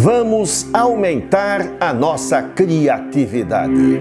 Vamos aumentar a nossa criatividade.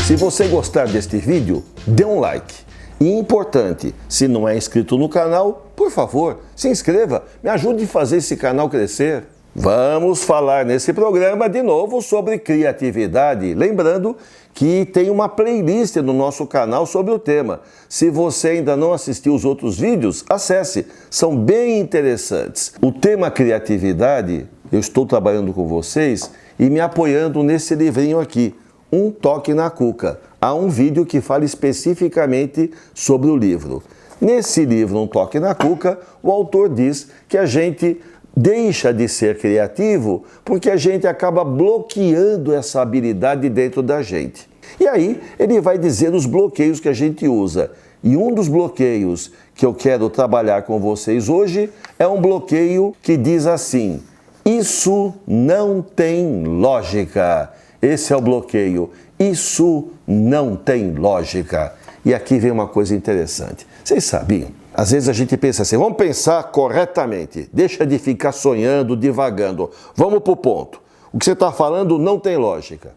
Se você gostar deste vídeo, dê um like. E importante, se não é inscrito no canal, por favor, se inscreva, me ajude a fazer esse canal crescer. Vamos falar nesse programa de novo sobre criatividade, lembrando que tem uma playlist no nosso canal sobre o tema. Se você ainda não assistiu os outros vídeos, acesse, são bem interessantes. O tema criatividade, eu estou trabalhando com vocês e me apoiando nesse livrinho aqui, Um Toque na Cuca. Há um vídeo que fala especificamente sobre o livro. Nesse livro, Um Toque na Cuca, o autor diz que a gente deixa de ser criativo porque a gente acaba bloqueando essa habilidade dentro da gente. E aí ele vai dizer os bloqueios que a gente usa. E um dos bloqueios que eu quero trabalhar com vocês hoje é um bloqueio que diz assim: isso não tem lógica. Esse é o bloqueio. Isso não tem lógica. E aqui vem uma coisa interessante. Vocês sabiam? Às vezes a gente pensa assim, vamos pensar corretamente, deixa de ficar sonhando, divagando, vamos para o ponto. O que você está falando não tem lógica.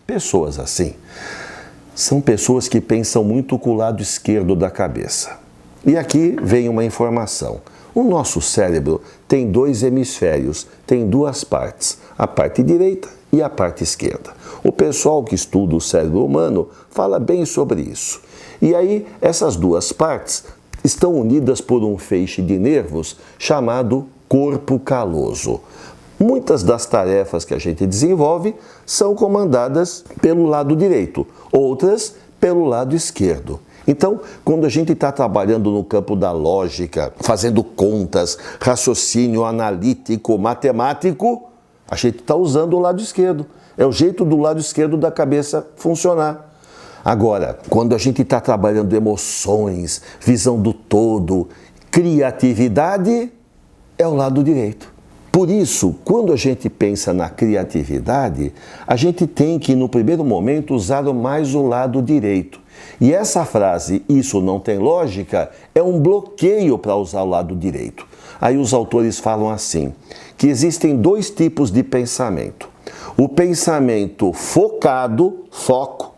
Pessoas assim são pessoas que pensam muito com o lado esquerdo da cabeça. E aqui vem uma informação. O nosso cérebro tem dois hemisférios, tem duas partes, a parte direita e a parte esquerda. O pessoal que estuda o cérebro humano fala bem sobre isso. E aí essas duas partes estão unidas por um feixe de nervos chamado corpo caloso. Muitas das tarefas que a gente desenvolve são comandadas pelo lado direito, outras pelo lado esquerdo. Então, quando a gente está trabalhando no campo da lógica, fazendo contas, raciocínio analítico, matemático, a gente está usando o lado esquerdo. É o jeito do lado esquerdo da cabeça funcionar. Agora, quando a gente está trabalhando emoções, visão do todo, criatividade, é o lado direito. Por isso, quando a gente pensa na criatividade, a gente tem que, no primeiro momento, usar mais o lado direito. E essa frase, isso não tem lógica, é um bloqueio para usar o lado direito. Aí os autores falam assim, que existem dois tipos de pensamento. O pensamento focado, foco,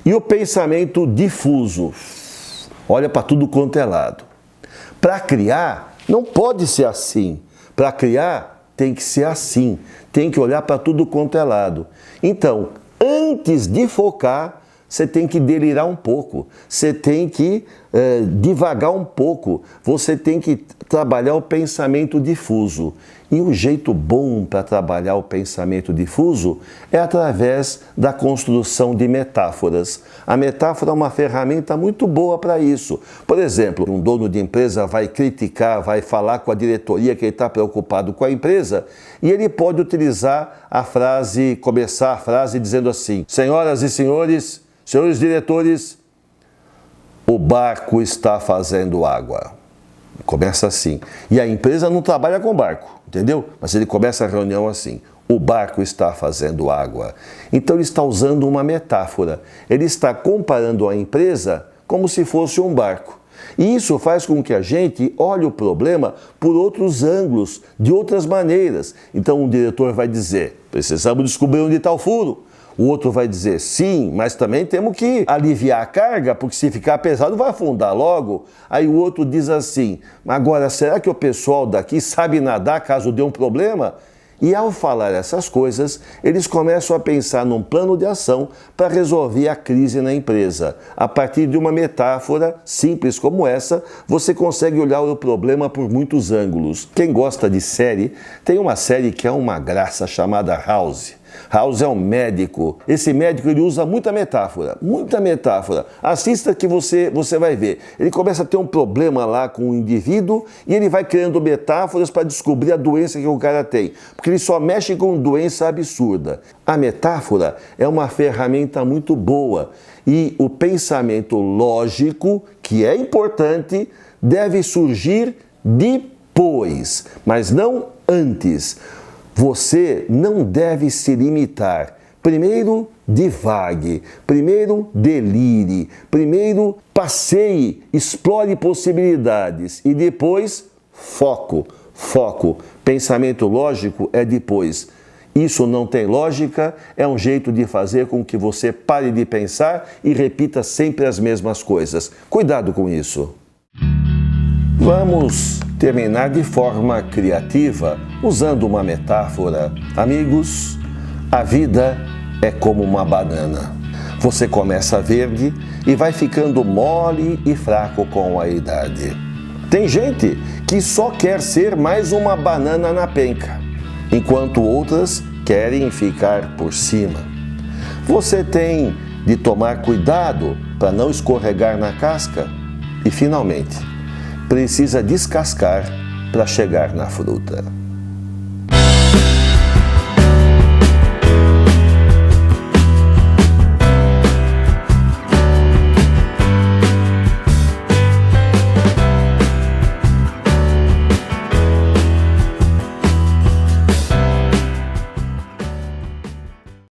e o pensamento difuso, olha para tudo quanto é lado. Para criar, não pode ser assim. Para criar, tem que ser assim. Tem que olhar para tudo quanto é lado. Então, antes de focar, você tem que delirar um pouco. Você tem que divagar um pouco. Você tem que trabalhar o pensamento difuso. E o jeito bom para trabalhar o pensamento difuso é através da construção de metáforas. A metáfora é uma ferramenta muito boa para isso. Por exemplo, um dono de empresa vai criticar, vai falar com a diretoria que ele está preocupado com a empresa e ele pode utilizar a frase, começar a frase dizendo assim: senhoras e senhores, senhores diretores, o barco está fazendo água. Começa assim. E a empresa não trabalha com barco, entendeu? Mas ele começa a reunião assim: o barco está fazendo água. Então ele está usando uma metáfora. Ele está comparando a empresa como se fosse um barco. E isso faz com que a gente olhe o problema por outros ângulos, de outras maneiras. Então um diretor vai dizer: precisamos descobrir onde está o furo. O outro vai dizer, sim, mas também temos que aliviar a carga, porque se ficar pesado vai afundar logo. Aí o outro diz assim, agora será que o pessoal daqui sabe nadar caso dê um problema? E ao falar essas coisas, eles começam a pensar num plano de ação para resolver a crise na empresa. A partir de uma metáfora simples como essa, você consegue olhar o problema por muitos ângulos. Quem gosta de série, tem uma série que é uma graça chamada House. House é um médico. Esse médico ele usa muita metáfora, muita metáfora. Assista que você vai ver. Ele começa a ter um problema lá com o indivíduo e ele vai criando metáforas para descobrir a doença que o cara tem. Porque ele só mexe com doença absurda. A metáfora é uma ferramenta muito boa e o pensamento lógico, que é importante, deve surgir depois, mas não antes. Você não deve se limitar. Primeiro, divague, primeiro delire, primeiro passeie, explore possibilidades e depois foco. Foco. Pensamento lógico é depois. Isso não tem lógica, é um jeito de fazer com que você pare de pensar e repita sempre as mesmas coisas. Cuidado com isso. Vamos terminar de forma criativa, usando uma metáfora. Amigos, a vida é como uma banana. Você começa verde e vai ficando mole e fraco com a idade. Tem gente que só quer ser mais uma banana na penca, enquanto outras querem ficar por cima. Você tem de tomar cuidado para não escorregar na casca e, finalmente, precisa descascar para chegar na fruta.